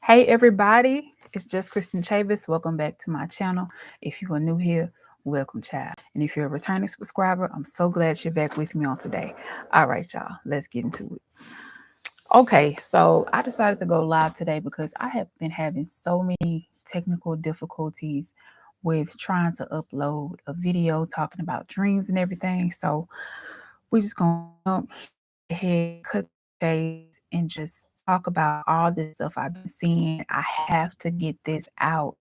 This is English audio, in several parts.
Hey everybody, it's justkristinchavis. Welcome back to my channel. If you are new here, welcome, child. And if you're a returning subscriber, I'm so glad you're back with me on today. All right, y'all, let's get into it. Okay, so I decided to go live today because I have been having so many technical difficulties with trying to upload a video talking about dreams and everything. So we're just gonna jump ahead, cut the chase, and just talk about all this stuff I've been seeing. I have to get this out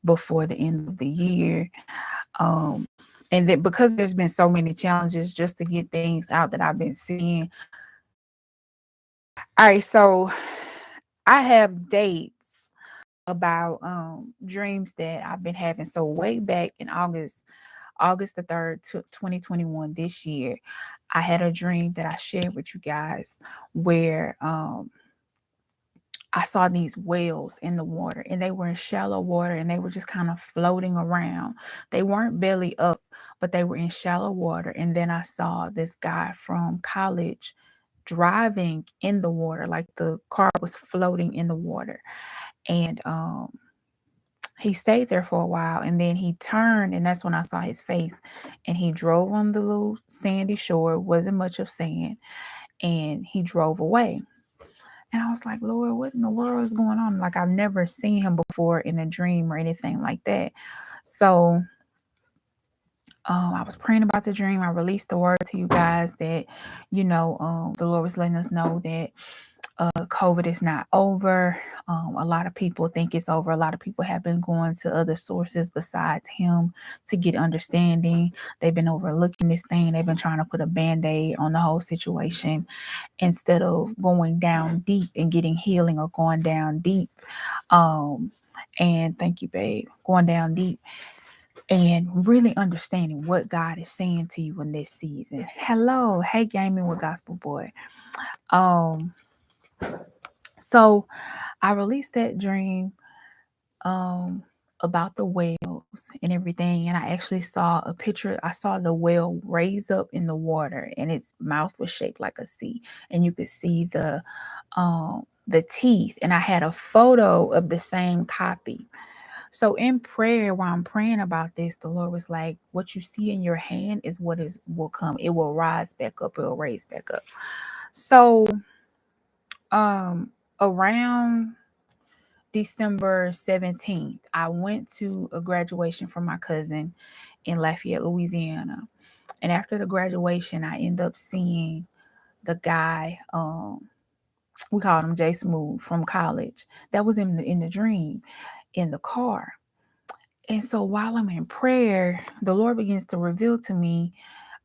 before the end of the year. Um, and then because there's been so many challenges just to get things out that I've been seeing. All right, so I have dates about dreams that I've been having. So way back in August the 3rd, 2021, this year, I had a dream that I shared with you guys where I saw these whales in the water, and they were in shallow water, and they were just kind of floating around. They weren't belly up, but they were in shallow water. And then I saw this guy from college driving in the water, like the car was floating in the water. And he stayed there for a while, and then he turned, and that's when I saw his face. And he drove on the little sandy shore. It wasn't much of sand, and he drove away. And I was like, Lord, what in the world is going on? Like, I've never seen him before in a dream or anything like that. So I was praying about the dream. I released the word to you guys that, the Lord was letting us know that COVID is not over. A lot of people think it's over. A lot of people have been going to other sources besides him to get understanding. They've been overlooking this thing. They've been trying to put a band-aid on the whole situation instead of going down deep and getting healing, or going down deep. And thank you, babe. Going down deep and really understanding what God is saying to you in this season. Hello, hey, Gaming with Gospel Boy. So I released that dream about the whales and everything, and I actually saw a picture. I saw the whale raise up in the water, and its mouth was shaped like a C, and you could see the teeth. And I had a photo of the same copy. So in prayer, while I'm praying about this, the Lord was like, what you see in your hand is what will come. It will rise back up. It will raise back up. So around December 17th, I went to a graduation for my cousin in Lafayette, Louisiana. And after the graduation, I ended up seeing the guy, we called him Jay Smooth, from college, that was in the dream in the car. And so while I'm in prayer, the Lord begins to reveal to me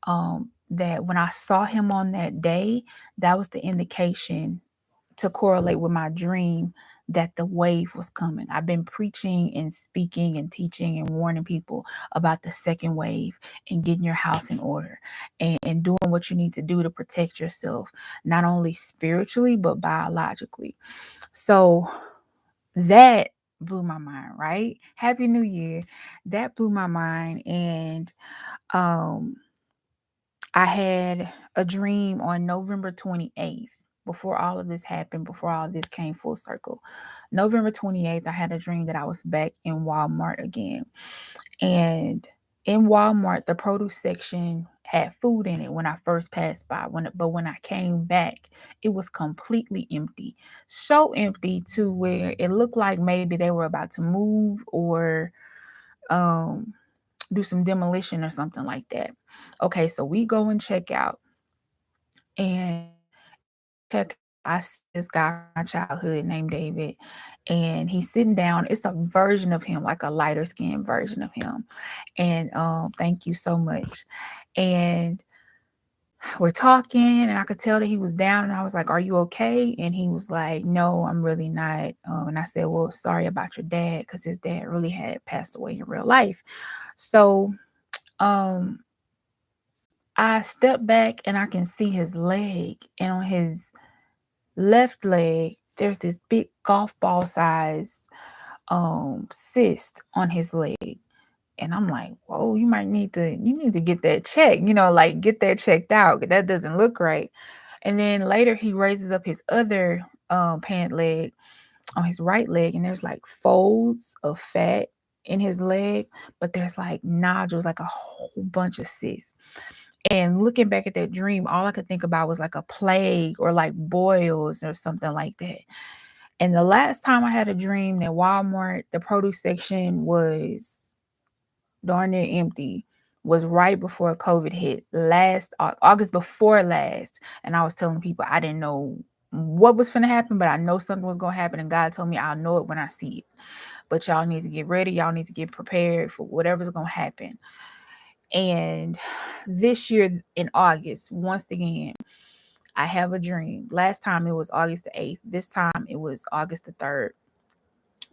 that when I saw him on that day, that was the indication to correlate with my dream that the wave was coming. I've been preaching and speaking and teaching and warning people about the second wave and getting your house in order and doing what you need to do to protect yourself, not only spiritually, but biologically. So that blew my mind, right? Happy New Year. That blew my mind. And I had a dream on November 28th, before all of this happened, before all of this came full circle. November 28th, I had a dream that I was back in Walmart again. And in Walmart, the produce section had food in it when I first passed by. But when I came back, it was completely empty. So empty to where it looked like maybe they were about to move or do some demolition or something like that. Okay, so we go and check out. And check, I see this guy from my childhood named David, and he's sitting down. It's a version of him, like a lighter skinned version of him. And thank you so much. And we're talking, and I could tell that he was down, and I was like, are you okay? And he was like, no, I'm really not. And I said, well, sorry about your dad, because his dad really had passed away in real life. So I step back, and I can see his leg, and on his left leg there's this big golf ball size cyst on his leg. And I'm like, whoa, you need to get that checked, like get that checked out. That doesn't look right. And then later he raises up his other pant leg, on his right leg, and there's like folds of fat in his leg, but there's like nodules, like a whole bunch of cysts. And looking back at that dream, all I could think about was like a plague or like boils or something like that. And the last time I had a dream that Walmart, the produce section was darn near empty, was right before COVID hit, last August before last. And I was telling people I didn't know what was going to happen, but I know something was going to happen. And God told me I'll know it when I see it. But y'all need to get ready. Y'all need to get prepared for whatever's going to happen. And this year in August, once again, I have a dream. Last time it was August the 8th. This time it was August the 3rd.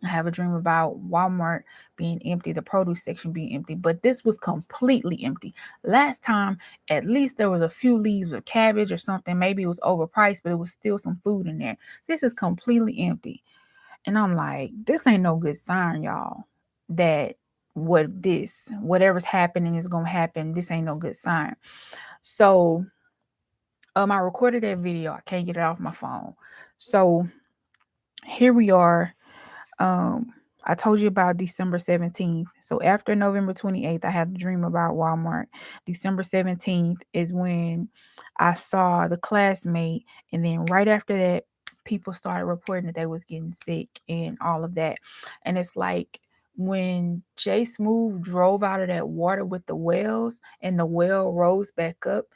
I have a dream about Walmart being empty, the produce section being empty, but this was completely empty. Last time, at least there was a few leaves of cabbage or something. Maybe it was overpriced, but it was still some food in there. This is completely empty. And I'm like, this ain't no good sign, y'all, that whatever's happening is going to happen. This ain't no good sign. So, I recorded that video. I can't get it off my phone. So here we are. I told you about December 17th. So after November 28th, I had a dream about Walmart. December 17th is when I saw the classmate. And then right after that, people started reporting that they was getting sick and all of that. And it's like when Jay Smooth drove out of that water with the whales and the whale rose back up,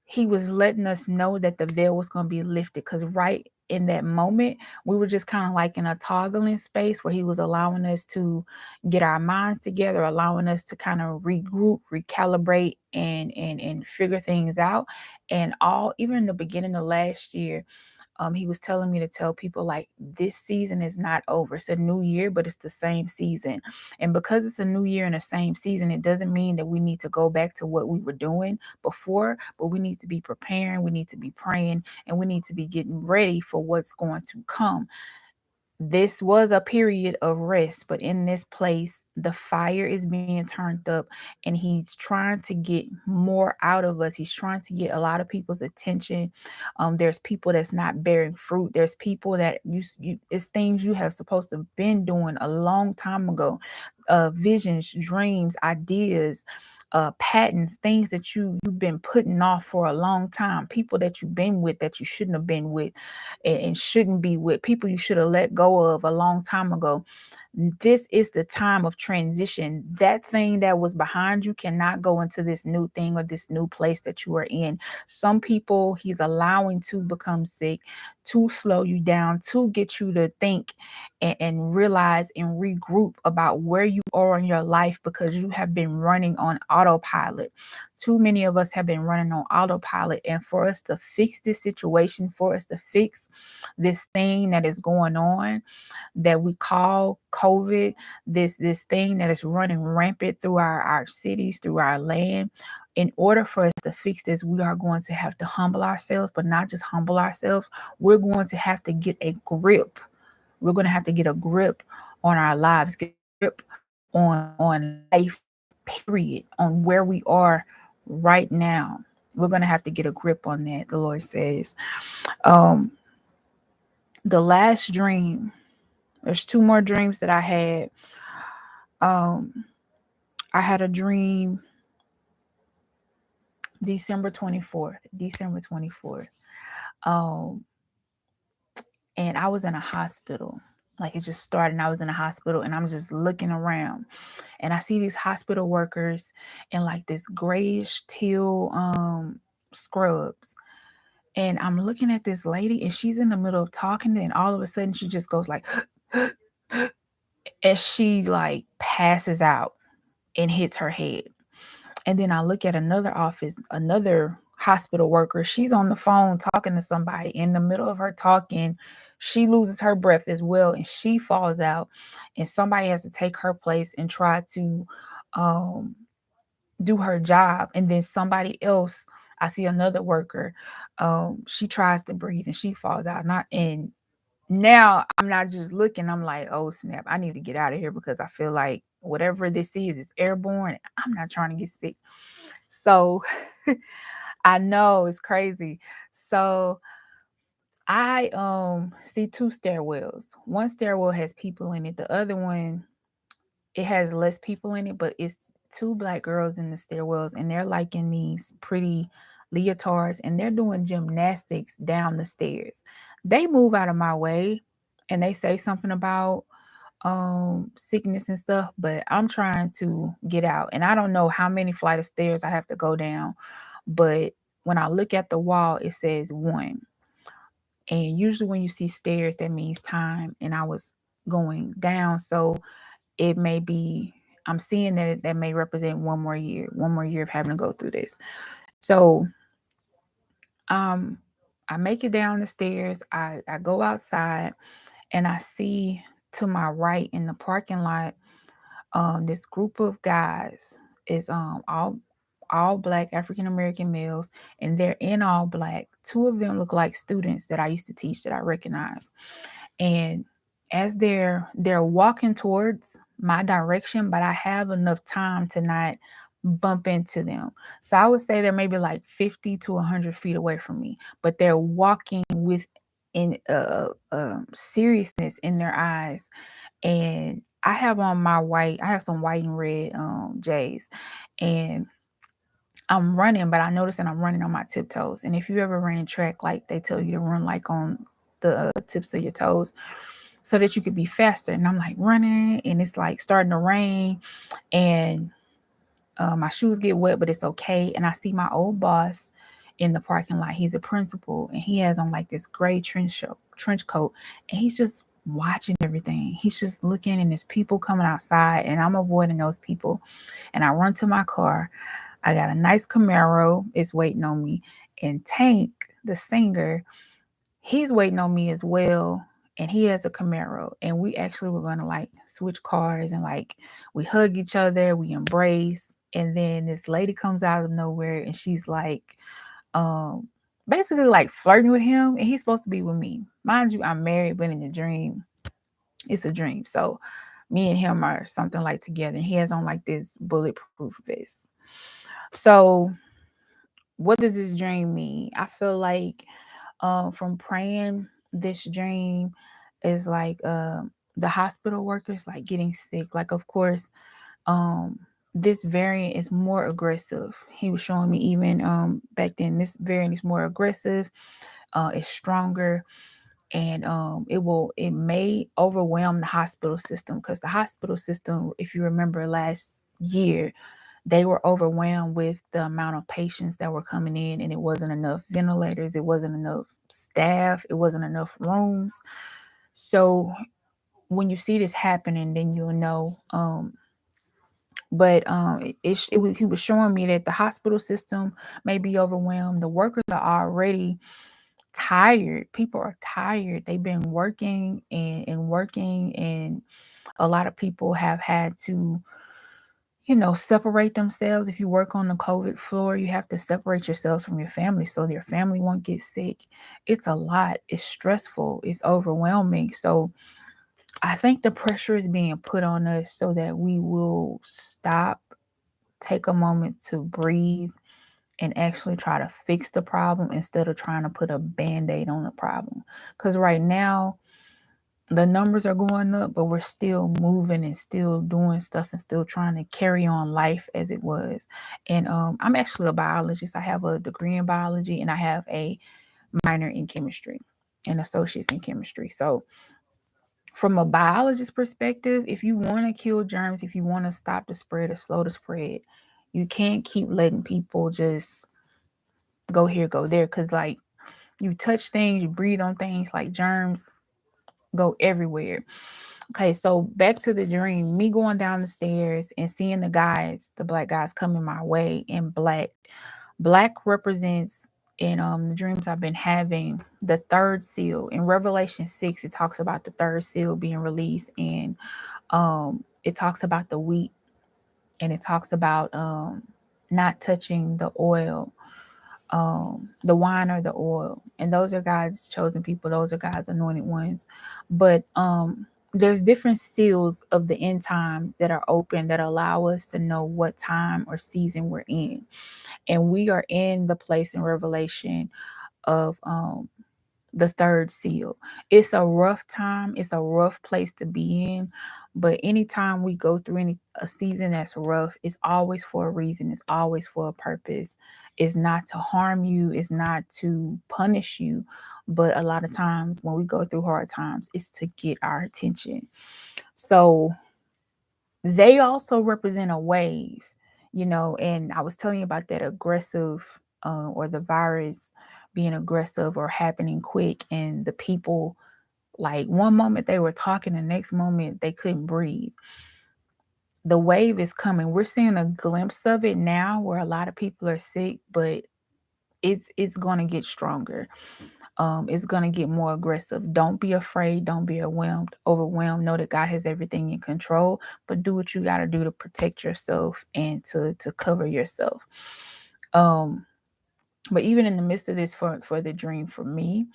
he was letting us know that the veil was going to be lifted, because right in that moment we were just kind of like in a toggling space where he was allowing us to get our minds together, allowing us to kind of regroup, recalibrate, and figure things out. And all, even in the beginning of last year, he was telling me to tell people, like, this season is not over. It's a new year, but it's the same season. And because it's a new year and the same season, it doesn't mean that we need to go back to what we were doing before, but we need to be preparing, we need to be praying, and we need to be getting ready for what's going to come. This was a period of rest, but in this place, the fire is being turned up, and he's trying to get more out of us. He's trying to get a lot of people's attention. There's people that's not bearing fruit. There's people that it's things you have supposed to have been doing a long time ago. Visions, dreams, ideas, patents, things that you've been putting off for a long time. People that you've been with that you shouldn't have been with, and shouldn't be with. People you should have let go of a long time ago. This is the time of transition. That thing that was behind you cannot go into this new thing or this new place that you are in. Some people he's allowing to become sick, to slow you down, to get you to think and realize and regroup about where you are in your life, because you have been running on autopilot. Too many of us have been running on autopilot. And for us to fix this situation, for us to fix this thing that is going on, that we call COVID, this thing that is running rampant through our cities, through our land. In order for us to fix this, we are going to have to humble ourselves, but not just humble ourselves. We're going to have to get a grip. We're going to have to get a grip on our lives, get a grip on life, period, on where we are right now. We're going to have to get a grip on that, the Lord says. The last dream, there's two more dreams that I had. I had a dream December 24th. Um, and I was in a hospital. Like, it just started and I was in a hospital, and I'm just looking around, and I see these hospital workers in like this grayish teal scrubs. And I'm looking at this lady, and she's in the middle of talking, and all of a sudden she just goes like as she like passes out and hits her head. And then I look at another hospital worker. She's on the phone talking to somebody. In the middle of her talking, she loses her breath as well, and she falls out. And somebody has to take her place and try to um, do her job. And then somebody else, I see another worker. She tries to breathe and she falls out. And now I'm not just looking. I'm like, oh snap! I need to get out of here, because I feel like whatever this is airborne. I'm not trying to get sick. So I know it's crazy. So I see two stairwells. One stairwell has people in it. The other one, it has less people in it, but it's two black girls in the stairwells, and they're like in these pretty leotards, and they're doing gymnastics down the stairs. They move out of my way, and they say something about sickness and stuff, but I'm trying to get out, and I don't know how many flight of stairs I have to go down, but when I look at the wall, it says 1. And usually when you see stairs, that means time, and I was going down, so it may be, I'm seeing that may represent one more year of having to go through this. So um I make it down the stairs, I go outside, and I see to my right in the parking lot, this group of guys is all black African American males, and they're in all black. Two of them look like students that I used to teach that I recognize. And as they're walking towards my direction, but I have enough time to not bump into them. So I would say they're maybe like 50 to 100 feet away from me, but they're walking with in seriousness in their eyes. And I have on my white, I have some white and red J's, and I'm running, but I notice that I'm running on my tiptoes. And if you ever ran track, like they tell you to run like on the tips of your toes so that you could be faster. And I'm like running, and it's like starting to rain, and my shoes get wet, but it's okay. And I see my old boss in the parking lot. He's a principal, and he has on like this gray trench coat, and he's just watching everything. He's just looking, and there's people coming outside, and I'm avoiding those people. And I run to my car. I got a nice Camaro. It's waiting on me. And Tank, the singer, he's waiting on me as well. And he has a Camaro. And we actually were going to like switch cars, and like we hug each other, we embrace. And then this lady comes out of nowhere, and she's like, um, basically like flirting with him. And he's supposed to be with me. Mind you, I'm married, but in the dream, it's a dream. So me and him are something like together. And he has on like this bulletproof vest. So what does this dream mean? I feel like from praying, this dream is like the hospital workers like getting sick. Like, of course, um this variant is more aggressive. He was showing me even back then, this variant is more aggressive, it's stronger, and it may overwhelm the hospital system, because the hospital system, if you remember last year, they were overwhelmed with the amount of patients that were coming in, and it wasn't enough ventilators, it wasn't enough staff, it wasn't enough rooms. So when you see this happening, then you'll know. But he was showing me that the hospital system may be overwhelmed. The workers are already tired. People are tired. They've been working and working, and a lot of people have had to, separate themselves. If you work on the COVID floor, you have to separate yourselves from your family so your family won't get sick. It's a lot. It's stressful. It's overwhelming. So I think the pressure is being put on us so that we will stop, take a moment to breathe, and actually try to fix the problem instead of trying to put a band-aid on the problem. Because right now, the numbers are going up, but we're still moving and still doing stuff and still trying to carry on life as it was. And I'm actually a biologist. I have a degree in biology, and I have a minor in chemistry and associates in chemistry. So from a biologist perspective, if you want to kill germs, if you want to stop the spread or slow the spread, you can't keep letting people just go here, go there. Because like, you touch things, you breathe on things, like germs go everywhere. Okay, so back to the dream. Me going down the stairs and seeing the black guys coming my way in black. Black represents, in the dreams I've been having, the third seal. In Revelation 6, it talks about the third seal being released, and it talks about the wheat, and it talks about not touching the oil, the wine or the oil. And those are God's chosen people, those are God's anointed ones. But there's different seals of the end time that are open, that allow us to know what time or season we're in. And we are in the place in Revelation of the third seal. It's a rough time, it's a rough place to be in. But anytime we go through a season that's rough, it's always for a reason, it's always for a purpose. It's not to harm you, it's not to punish you. But a lot of times when we go through hard times, it's to get our attention. So they also represent a wave, and I was telling you about that aggressive, or the virus being aggressive or happening quick, and the people, like, one moment they were talking, the next moment they couldn't breathe. The wave is coming. We're seeing a glimpse of it now where a lot of people are sick, but it's going to get stronger. It's going to get more aggressive. Don't be afraid. Don't be overwhelmed. Know that God has everything in control, but do what you got to do to protect yourself and to cover yourself. Um, but even in the midst of this, for the dream, for me,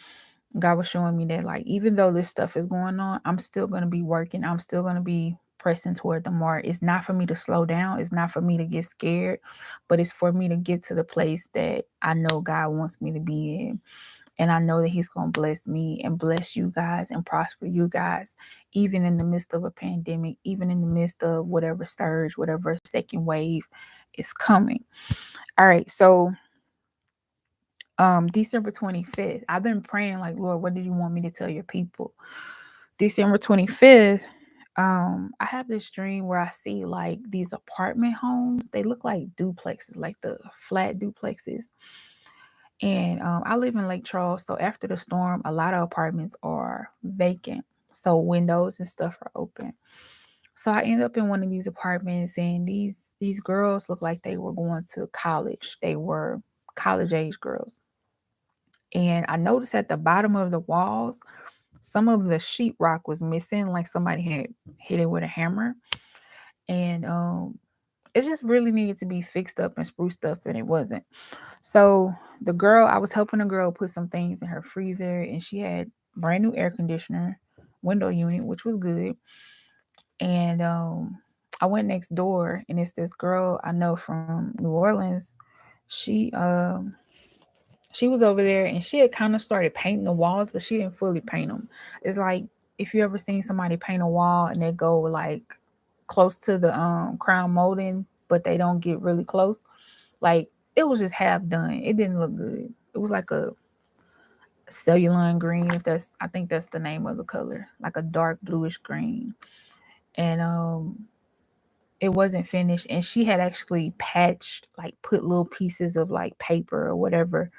God was showing me that, like, even though this stuff is going on, I'm still going to be working. I'm still going to be pressing toward the mark. It's not for me to slow down. It's not for me to get scared, but it's for me to get to the place that I know God wants me to be in. And I know that He's going to bless me and bless you guys and prosper you guys, even in the midst of a pandemic, even in the midst of whatever surge, whatever second wave is coming. All right. So December 25th, I've been praying, like, Lord, what did you want me to tell your people? December 25th, I have this dream where I see, like, these apartment homes. They look like duplexes, like the flat duplexes. And I live in Lake Charles, so after the storm, a lot of apartments are vacant, so windows and stuff are open. So I end up in one of these apartments, and these girls look like they were going to college. They were college age girls. And I noticed at the bottom of the walls, some of the sheetrock was missing, like somebody had hit it with a hammer. And it just really needed to be fixed up and spruced up, and it wasn't. So I was helping a girl put some things in her freezer, and she had brand new air conditioner, window unit, which was good. And I went next door, and it's this girl I know from New Orleans. She was over there, and she had kind of started painting the walls, but she didn't fully paint them. It's like if you ever seen somebody paint a wall and they go like close to the crown molding, but they don't get really close. Like, it was just half done. It didn't look good. It was like a cellulose green, I think that's the name of the color, like a dark bluish green. And it wasn't finished, and she had actually patched, like, put little pieces of like paper or whatever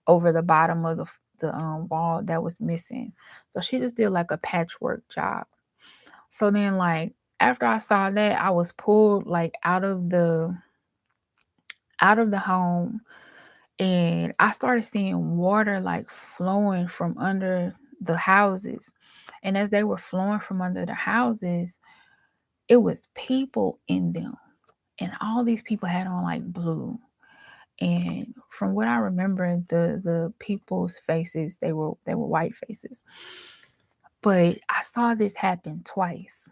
over the bottom of the wall that was missing. So she just did like a patchwork job. So then, like, after I saw that, I was pulled, like, out of the home, and I started seeing water, like, flowing from under the houses. And as they were flowing from under the houses, it was people in them. And all these people had on like blue. And from what I remember, the people's faces, they were white faces. But I saw this happen twice.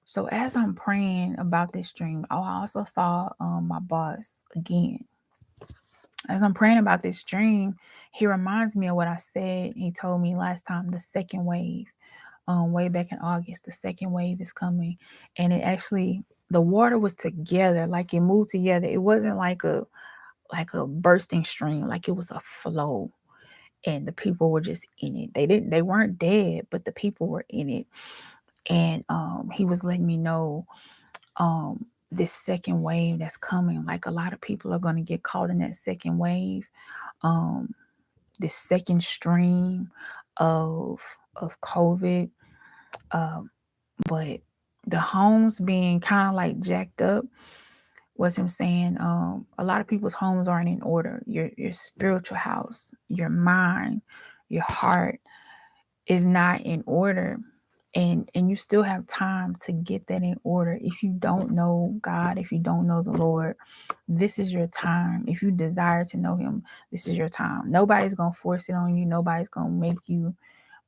So as I'm praying about this dream, I also saw my boss again. As I'm praying about this dream, he reminds me of what I said. He told me last time, the second wave, way back in August, the second wave is coming. And it actually, the water was together, like it moved together. It wasn't like a bursting stream, like it was a flow. And the people were just in it. They weren't dead, but the people were in it. And he was letting me know this second wave that's coming. Like, a lot of people are going to get caught in that second wave, um, this second stream of COVID. Um, but the homes being kind of like jacked up was him saying, a lot of people's homes aren't in order. Your spiritual house, your mind, your heart is not in order. And you still have time to get that in order. If you don't know God, if you don't know the Lord, this is your time. If you desire to know Him, this is your time. Nobody's gonna force it on you. Nobody's gonna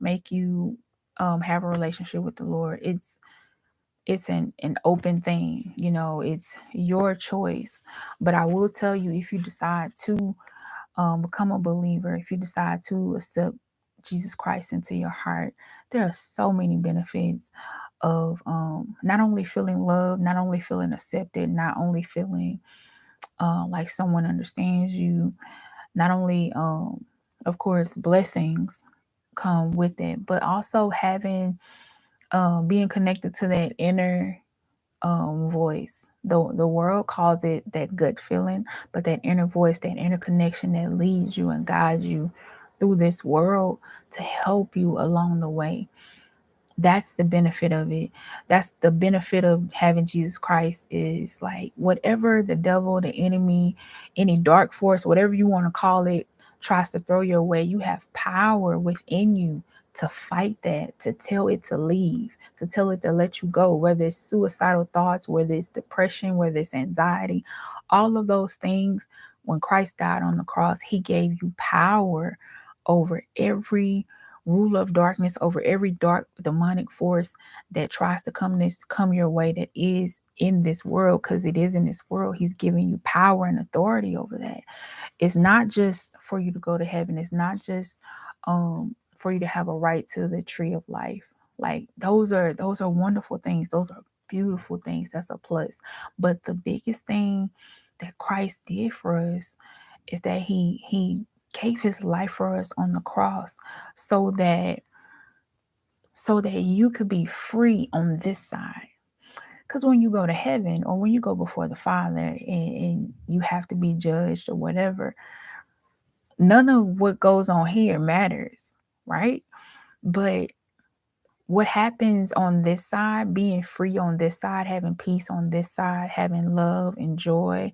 make you have a relationship with the Lord. It's an open thing. It's your choice. But I will tell you, if you decide to become a believer, if you decide to accept Jesus Christ into your heart, there are so many benefits of not only feeling loved, not only feeling accepted, not only feeling like someone understands you, not only of course blessings come with it, but also having being connected to that inner voice. The world calls it that gut feeling, but that inner voice, that inner connection that leads you and guides you through this world to help you along the way. That's the benefit of it. That's the benefit of having Jesus Christ, is like whatever the devil, the enemy, any dark force, whatever you want to call it, tries to throw your way, you have power within you to fight that, to tell it to leave, to tell it to let you go, whether it's suicidal thoughts, whether it's depression, whether it's anxiety, all of those things. When Christ died on the cross, he gave you power over every rule of darkness, over every dark demonic force that tries to come your way, that is in this world, because it is in this world. He's giving you power and authority over that. It's not just for you to go to heaven. It's not just for you to have a right to the tree of life. Like those are wonderful things. Those are beautiful things. That's a plus. But the biggest thing that Christ did for us is that he gave his life for us on the cross, so that you could be free on this side. Because when you go to heaven, or when you go before the Father, and you have to be judged or whatever, none of what goes on here matters, right? But what happens on this side, being free on this side, having peace on this side, having love and joy,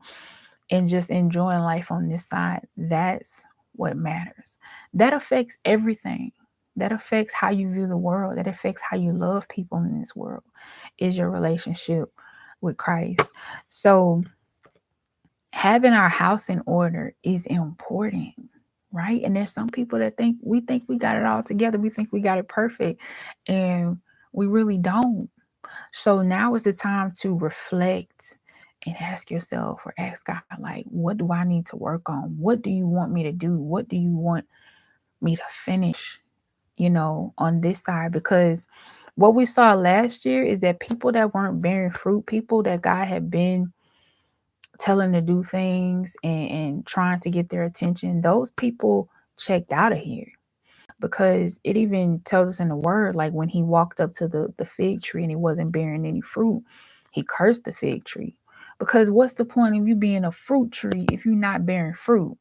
and just enjoying life on this side, that's what matters. That affects everything. That affects how you view the world. That affects how you love people in this world, is your relationship with Christ. So having our house in order is important, right? And there's some people that think we got it all together. We think we got it perfect, and we really don't. So now is the time to reflect and ask yourself, or ask God, like, what do I need to work on? What do you want me to do? What do you want me to finish, on this side? Because what we saw last year is that people that weren't bearing fruit, people that God had been telling to do things, and trying to get their attention, those people checked out of here. Because it even tells us in the word, like when he walked up to the fig tree and it wasn't bearing any fruit, he cursed the fig tree. Because what's the point of you being a fruit tree if you're not bearing fruit?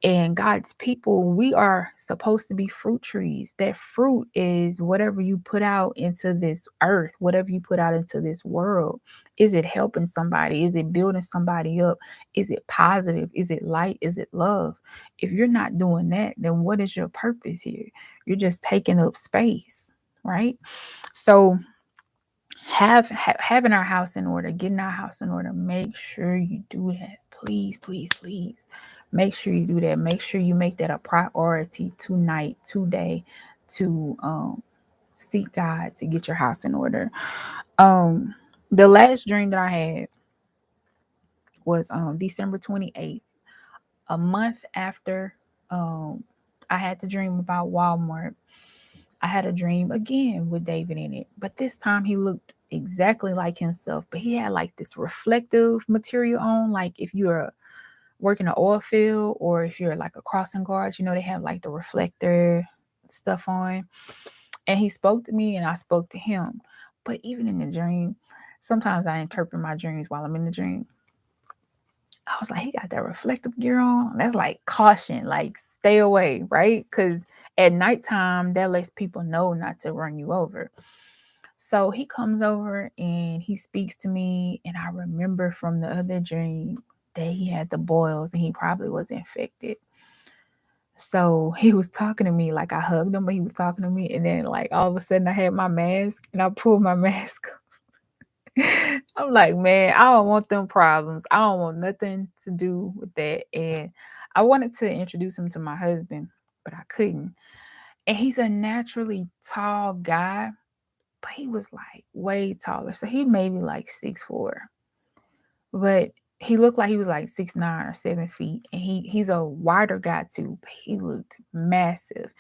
And God's people, we are supposed to be fruit trees. That fruit is whatever you put out into this earth, whatever you put out into this world. Is it helping somebody? Is it building somebody up? Is it positive? Is it light? Is it love? If you're not doing that, then what is your purpose here? You're just taking up space, right? So having our house in order, getting our house in order, make sure you do that. Please, please, please. Make sure you do that. Make sure you make that a priority tonight, today, to seek God to get your house in order. Um, the last dream that I had was December 28th, a month after I had the dream about Walmart. I had a dream again with David in it, but this time he looked exactly like himself, but he had like this reflective material on. Like if you're working an oil field, or if you're like a crossing guard, they have like the reflector stuff on. And he spoke to me and I spoke to him. But even in the dream, sometimes I interpret my dreams while I'm in the dream. I was like, he got that reflective gear on. That's like caution, like stay away, right? Because at nighttime, that lets people know not to run you over. So he comes over and he speaks to me. And I remember from the other dream that he had the boils and he probably was infected. So he was talking to me, like I hugged him, but he was talking to me. And then like all of a sudden I had my mask and I pulled my mask. I'm like, man, I don't want them problems. I don't want nothing to do with that. And I wanted to introduce him to my husband, but I couldn't. And he's a naturally tall guy, but he was like way taller. So he maybe like 6'4". But he looked like he was like 6'9" or 7 feet. And he's a wider guy too, but he looked massive.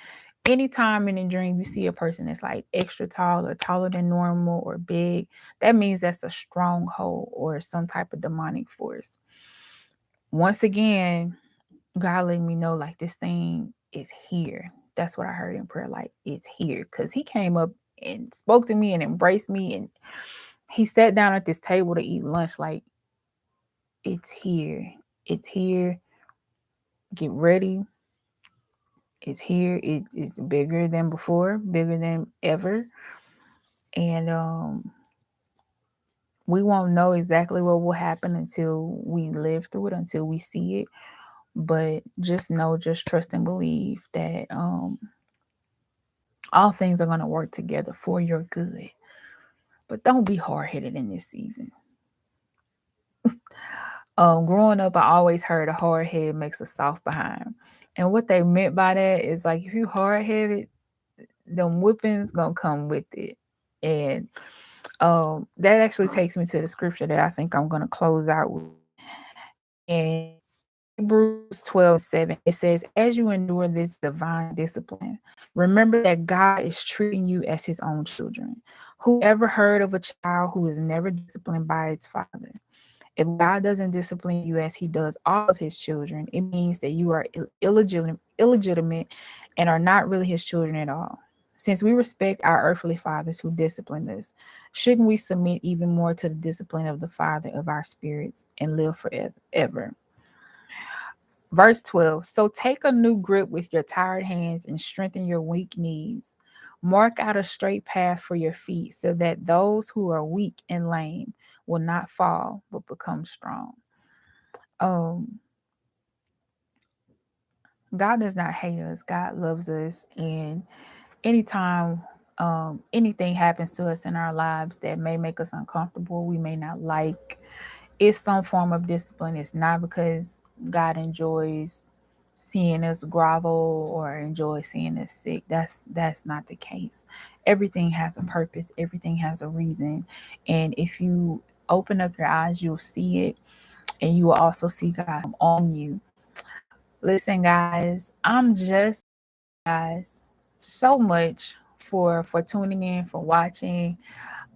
anytime in a dream you see a person that's like extra tall or taller than normal or big, that means that's a stronghold or some type of demonic force. Once again, God let me know like this thing is here. That's what I heard in prayer, like it's here. Cause he came up and spoke to me and embraced me, and he sat down at this table to eat lunch, like it's here. It's here. Get ready. It's here. It is bigger than before, bigger than ever. And we won't know exactly what will happen until we live through it, until we see it. But just know, just trust and believe that all things are going to work together for your good. But don't be hard headed in this season. Growing up, I always heard a hard head makes a soft behind. And what they meant by that is like if you hard headed, them whippings gonna come with it. And that actually takes me to the scripture that I think I'm gonna close out with. And Hebrews 12:7, it says, as you endure this divine discipline, remember that God is treating you as his own children. Whoever heard of a child who is never disciplined by its father? If God doesn't discipline you as he does all of his children, it means that you are illegitimate and are not really his children at all. Since we respect our earthly fathers who disciplined us, shouldn't we submit even more to the discipline of the Father of our spirits and live forever? Verse 12. So take a new grip with your tired hands and strengthen your weak knees. Mark out a straight path for your feet so that those who are weak and lame will not fall but become strong. Um, God does not hate us. God loves us. And anytime anything happens to us in our lives that may make us uncomfortable, we may not like, it's some form of discipline. It's not because God enjoys seeing us grovel or enjoy seeing us sick. That's not the case. Everything has a purpose. Everything has a reason. And if you open up your eyes, you'll see it, and you will also see God on you. Listen, guys, I'm just guys so much for tuning in, for watching.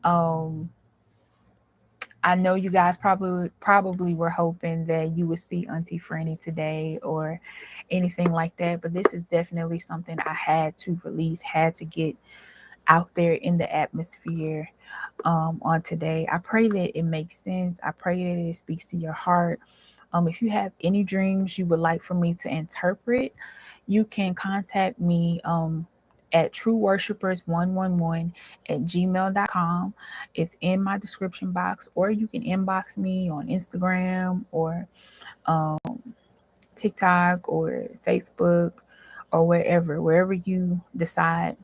Um, I know you guys probably were hoping that you would see Auntie Franny today or anything like that, but this is definitely something I had to release, had to get out there in the atmosphere on today. I pray that it makes sense. I pray that it speaks to your heart. If you have any dreams you would like for me to interpret, you can contact me at trueworshipers111@gmail.com. It's in my description box, or you can inbox me on Instagram or um, TikTok or Facebook or wherever you decide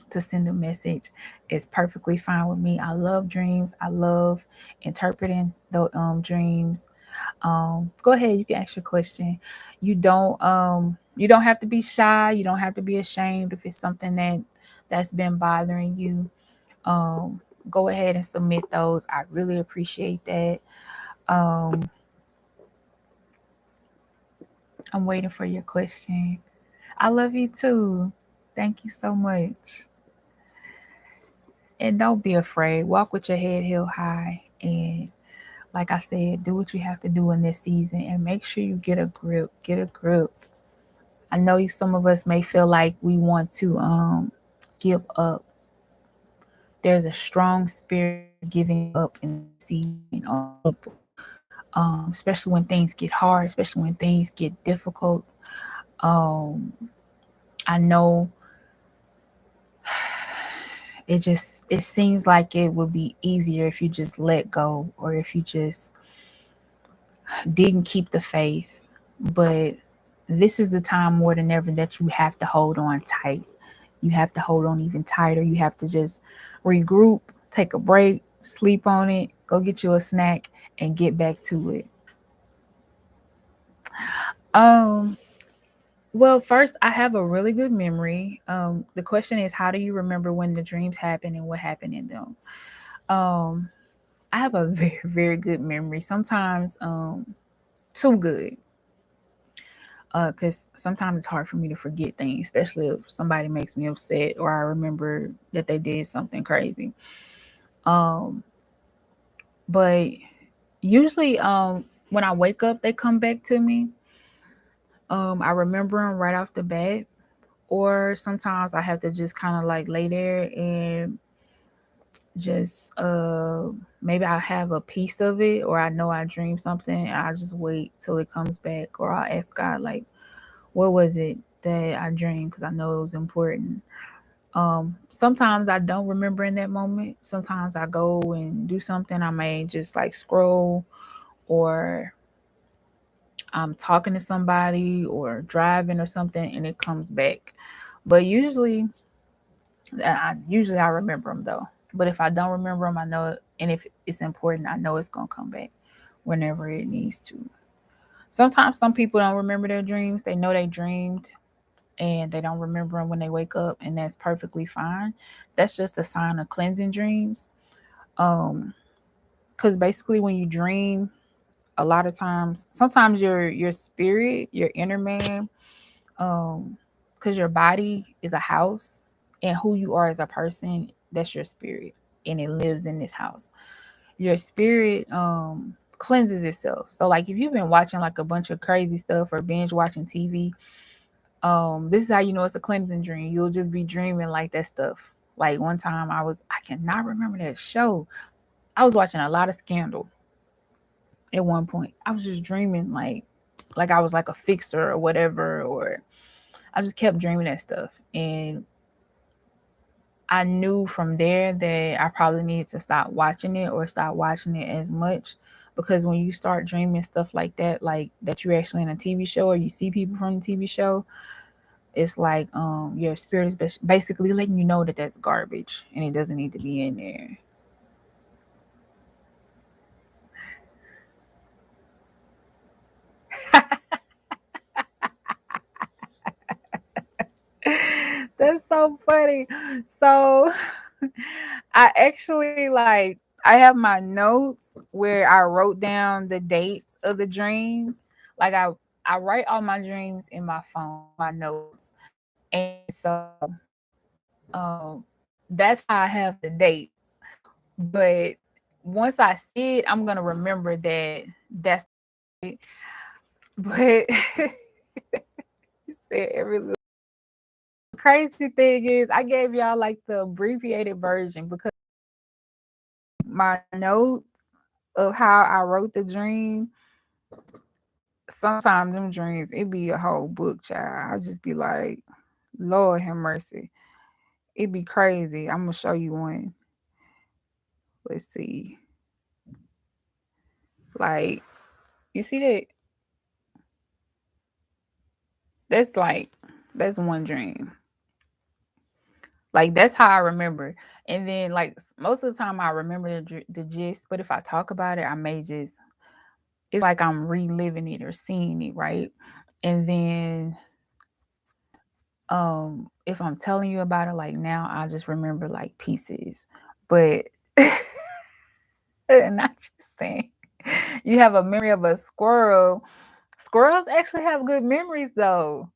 to send a message. It's perfectly fine with me. I love dreams. I love interpreting the dreams. Go ahead, you can ask your question. You don't have to be shy, you don't have to be ashamed if it's something that's been bothering you. um Go ahead and submit those. I really appreciate that. um I'm waiting for your question. I love you too. Thank you so much. And don't be afraid, walk with your head held high, and like I said, do what you have to do in this season, and make sure you get a grip. I know some of us may feel like we want to give up. There's a strong spirit of giving up in this season on people, especially when things get hard, especially when things get difficult. Um, I know it seems like it would be easier if you just let go, or if you just didn't keep the faith, but this is the time more than ever that you have to hold on tight. You have to hold on even tighter. You have to just regroup, take a break, sleep on it, go get you a snack, and get back to it. Um, well, first, I have a really good memory. The question is, how do you remember when the dreams happened and what happened in them? Um, I have a very good memory. Sometimes, too good. Because sometimes it's hard for me to forget things, especially if somebody makes me upset or I remember that they did something crazy. Um, but usually, when I wake up, they come back to me. I remember them right off the bat, or sometimes I have to just kind of like lay there and just maybe I have a piece of it, or I know I dreamed something, and I just wait till it comes back, or I'll ask God like, what was it that I dreamed? Because I know it was important. Sometimes I don't remember in that moment. Sometimes I go and do something. I may just like scroll, or I'm talking to somebody or driving or something, and it comes back. But usually I remember them though. But if I don't remember them, I know it, and if it's important, I know it's gonna come back whenever it needs to. Sometimes some people don't remember their dreams. They know they dreamed, and they don't remember them when they wake up, and that's perfectly fine. That's just a sign of cleansing dreams. Um, because basically when you dream, a lot of times, sometimes your spirit, your inner man, um, because your body is a house, and who you are as a person, that's your spirit, and it lives in this house. Your spirit cleanses itself. So like if you've been watching like a bunch of crazy stuff or binge watching TV, this is how you know it's a cleansing dream. You'll just be dreaming like that stuff. Like one time I cannot remember that show. I was watching a lot of Scandal at one point. I was just dreaming like I was like a fixer or whatever, or I just kept dreaming that stuff. And I knew from there that I probably needed to stop watching it or stop watching it as much, because when you start dreaming stuff like that you're actually in a TV show or you see people from the TV show, it's like your spirit is basically letting you know that that's garbage and it doesn't need to be in there. That's so funny. So I actually like I have my notes where I wrote down the dates of the dreams. Like I write all my dreams in my phone, my notes. And so that's how I have the dates. But once I see it, I'm gonna remember that that's it. But you said every little crazy thing is I gave y'all like the abbreviated version because my notes of how I wrote the dream, sometimes them dreams, it be a whole book, child. I'll just be like, Lord have mercy. It'd be crazy. I'm gonna show you one. Let's see. Like, you see that? That's like, that's one dream. Like, that's how I remember. And then, like, most of the time I remember the gist, but if I talk about it, I may just, it's like I'm reliving it or seeing it, right? And then if I'm telling you about it like now, I just remember like pieces. But not just saying you have a memory of a squirrel. Squirrels actually have good memories though.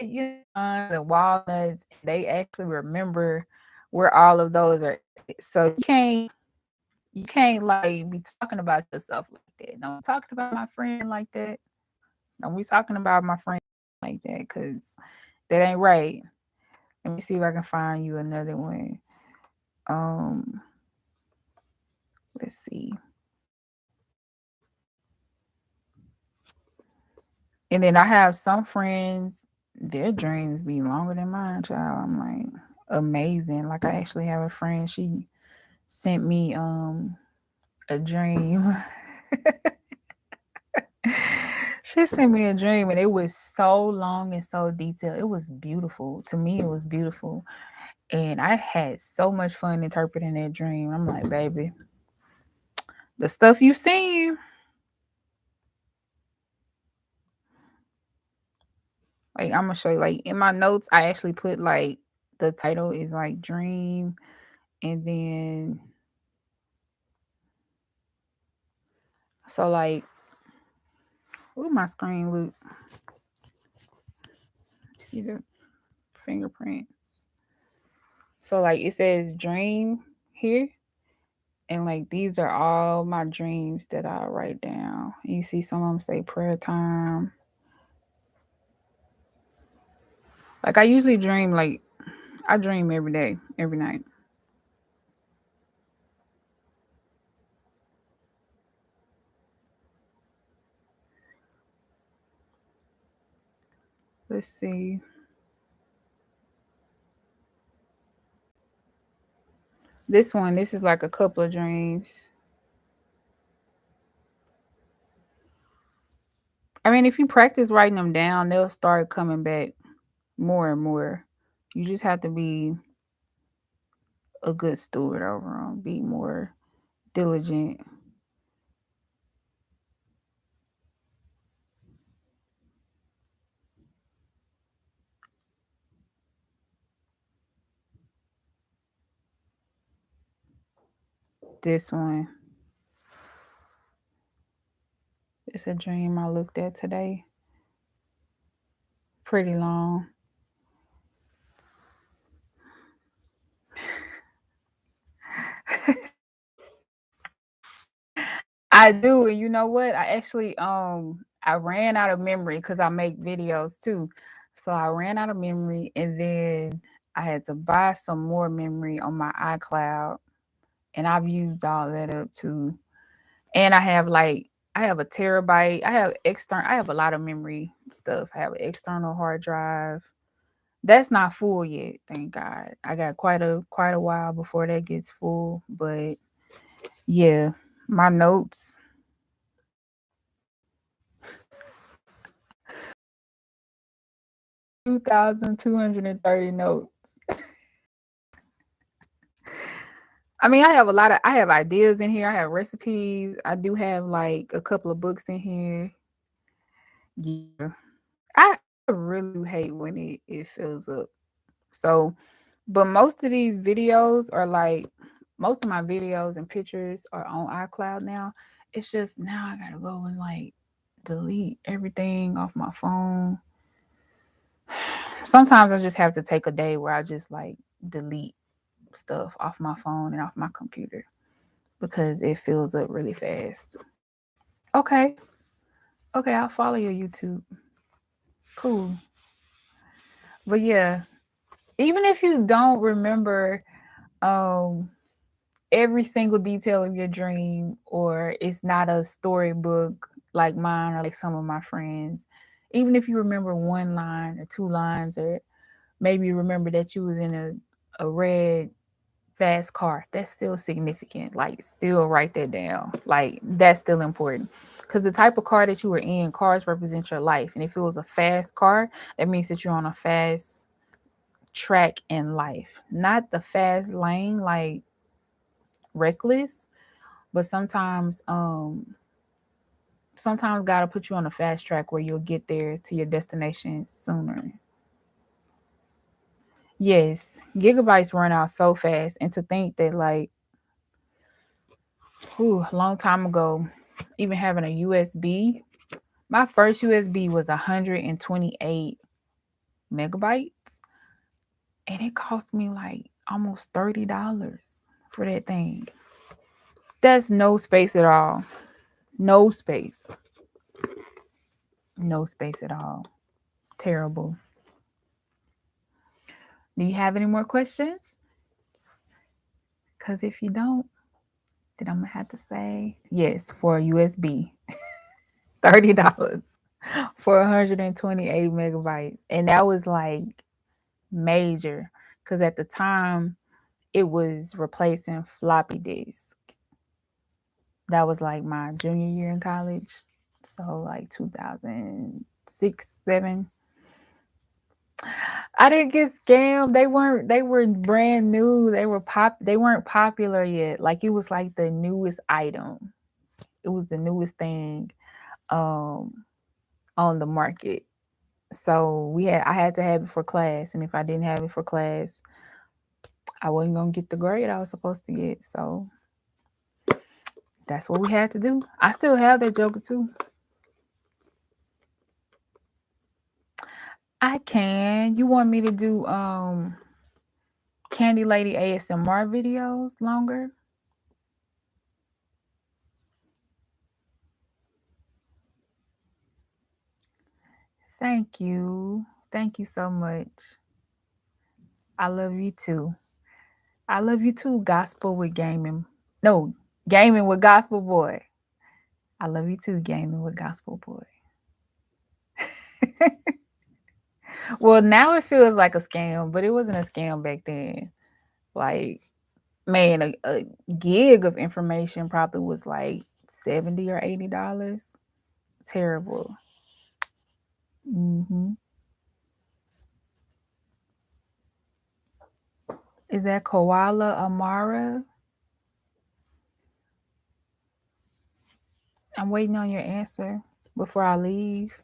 You know, the walnuts, they actually remember where all of those are. So you can't like be talking about yourself like that. Don't be talking about my friend like that. Don't be talking about my friend like that, because that ain't right. Let me see if I can find you another one. Um, let's see. And then I have some friends, their dreams be longer than mine, child. I'm like, amazing. Like I actually have a friend, she sent me a dream. She sent me a dream and it was so long and so detailed. It was beautiful. To me, it was beautiful. And I had so much fun interpreting that dream. I'm like, baby, the stuff you seen. Like I'm gonna show you. Like in my notes, I actually put like the title is like dream, and then so like, ooh, my screen look. see the fingerprints. So like it says dream here. And like these are all my dreams that I write down. You see some of them say prayer time. Like I usually dream like I dream every day, every night. Let's see. This is like a couple of dreams. I mean, if you practice writing them down, they'll start coming back more and more. You just have to be a good steward over them, be more diligent. This one, it's a dream I looked at today. Pretty long. I do, and you know what? I actually I ran out of memory because I make videos too. So I ran out of memory and then I had to buy some more memory on my iCloud and I've used all that up too. And I have a terabyte. I have a lot of memory stuff. I have an external hard drive. That's not full yet, thank God. I got quite a while before that gets full, but yeah, my notes 2,230 notes. I mean, I have ideas in here. I have recipes. I do have like a couple of books in here. Yeah. I really do hate when it fills up. So, but most of these videos are like most of my videos and pictures are on iCloud now. It's just now I gotta go and like delete everything off my phone. Sometimes I just have to take a day where I just like delete stuff off my phone and off my computer because it fills up really fast. Okay. Okay, I'll follow your YouTube. Cool. But yeah, even if you don't remember um every single detail of your dream or it's not a storybook like mine or like some of my friends, even if you remember one line or two lines or maybe you remember that you was in a red fast car, that's still significant. Like, still write that down. Like, that's still important. Because the type of car that you were in, cars represent your life. And if it was a fast car, that means that you're on a fast track in life. Not the fast lane, like reckless, but sometimes God will put you on a fast track where you'll get there to your destination sooner. Yes, gigabytes run out so fast. And to think that, like, a long time ago, even having a USB, my first USB was 128 megabytes, and it cost me like almost $30 for that thing. That's no space at all. No space. No space at all. Terrible. Do you have any more questions? Because if you don't, then I'm gonna have to say yes for a USB. $30 for 128 megabytes. And that was like major. Because at the time it was replacing floppy disk. That was like my junior year in college. So like 2006, 7. I didn't get scammed. They were brand new. They weren't popular yet. Like it was like the newest item. It was the newest thing um on the market. So I had to have it for class. And if I didn't have it for class, I wasn't gonna get the grade I was supposed to get. So that's what we had to do. I still have that joker too. I can. You want me to do Candy Lady ASMR videos longer? Thank you. Thank you so much. I love you too. I love you too, Gospel with Gaming. No, Gaming with Gospel Boy. I love you too, Gaming with Gospel Boy. Well, now it feels like a scam, but it wasn't a scam back then. Like, man, a gig of information probably was like $70 or $80. Terrible. Hmm. Is that Koala Amara? I'm waiting on your answer before I leave.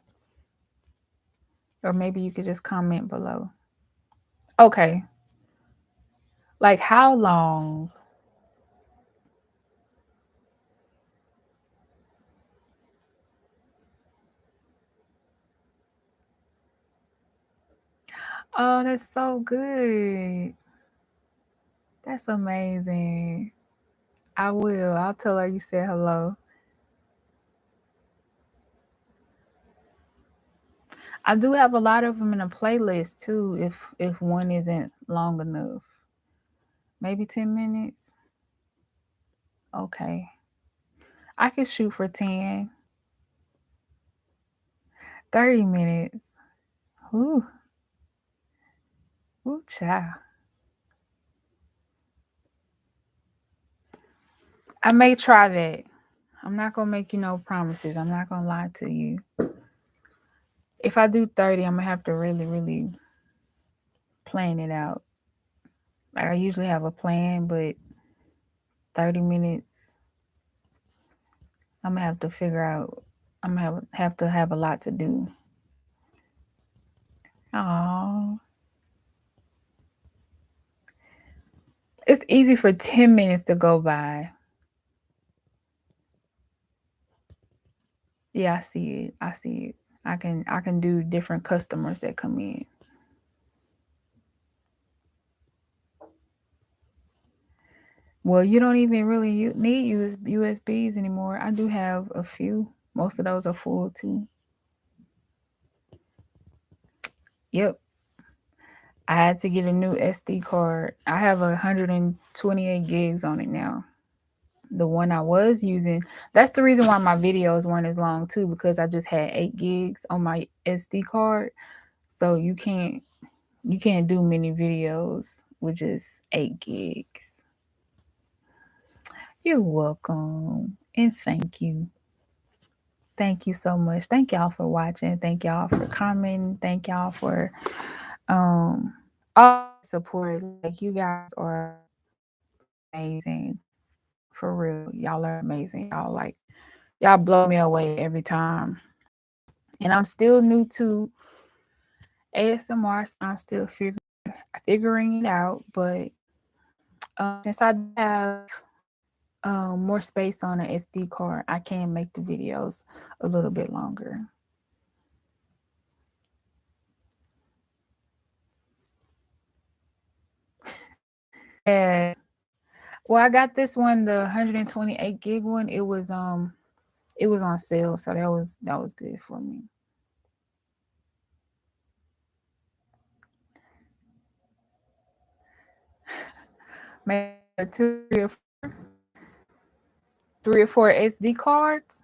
Or maybe you could just comment below. Okay. Like how long? Oh, that's so good. That's amazing. I will. I'll tell her you said hello. I do have a lot of them in a playlist too if one isn't long enough. Maybe 10 minutes. Okay. I can shoot for 10. 30 minutes. Ooh, ooh, child. I may try that. I'm not gonna make you no promises. I'm not gonna lie to you. If I do 30, I'm gonna have to really, really plan it out. Like I usually have a plan, but 30 minutes, I'm gonna have to figure out. I'm gonna have to have a lot to do. Oh, it's easy for 10 minutes to go by. Yeah, I see it. I see it. I can do different customers that come in. Well, you don't even really need USBs anymore. I do have a few. Most of those are full too. Yep. I had to get a new SD card. I have 128 gigs on it now. The one I was using, that's the reason why my videos weren't as long too, because I just had 8 gigs on my SD card. So you can't do many videos with just 8 gigs. You're welcome. And thank you. Thank you so much. Thank y'all for watching. Thank y'all for commenting. Thank y'all for all the support. Like you guys are amazing. For real. Y'all are amazing. Y'all blow me away every time. And I'm still new to ASMR, so I'm still figuring it out. But since I have more space on an SD card, I can make the videos a little bit longer. Yeah. Well, I got this one, the 128 gig one. It was on sale, so that was good for me. Maybe three or four SD cards.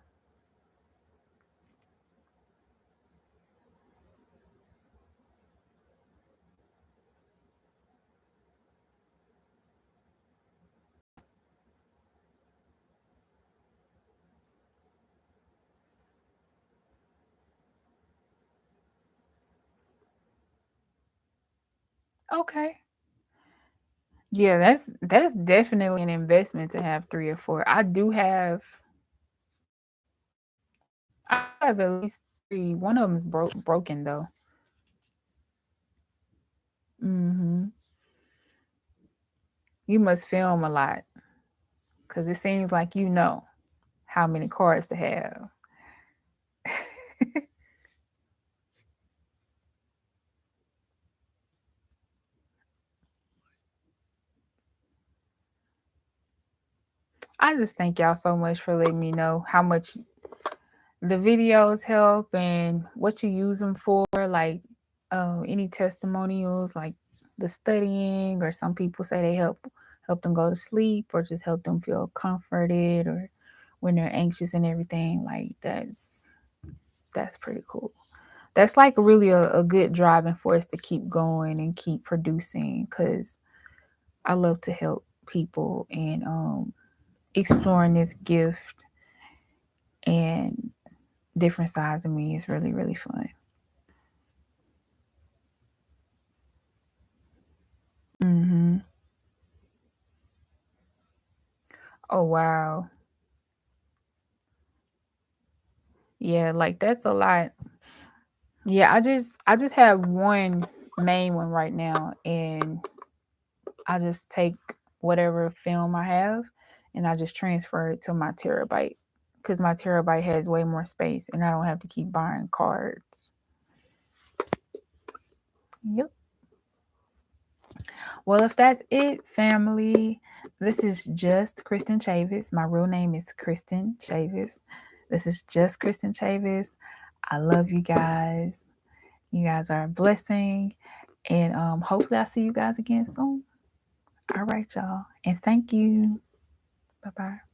Okay. Yeah, that's definitely an investment to have 3 or 4. I have at least 3. One of them's broken though. Hmm. You must film a lot because it seems like you know how many cards to have. I just thank y'all so much for letting me know how much the videos help and what you use them for. Like any testimonials, like the studying, or some people say they help them go to sleep, or just help them feel comforted, or when they're anxious and everything. Like that's pretty cool. That's like really a good driving force to keep going and keep producing, because I love to help people, and exploring this gift and different sides of me is really, really fun. Mm-hmm. Oh wow. Yeah, like that's a lot. Yeah, I just have one main one right now, and I just take whatever film I have and I just transfer it to my terabyte, because my terabyte has way more space and I don't have to keep buying cards. Yep. Well, if that's it, family, this is just Kristen Chavis. My real name is Kristen Chavis. This is just Kristen Chavis. I love you guys. You guys are a blessing. And hopefully I'll see you guys again soon. All right, y'all. And thank you. Bye bye.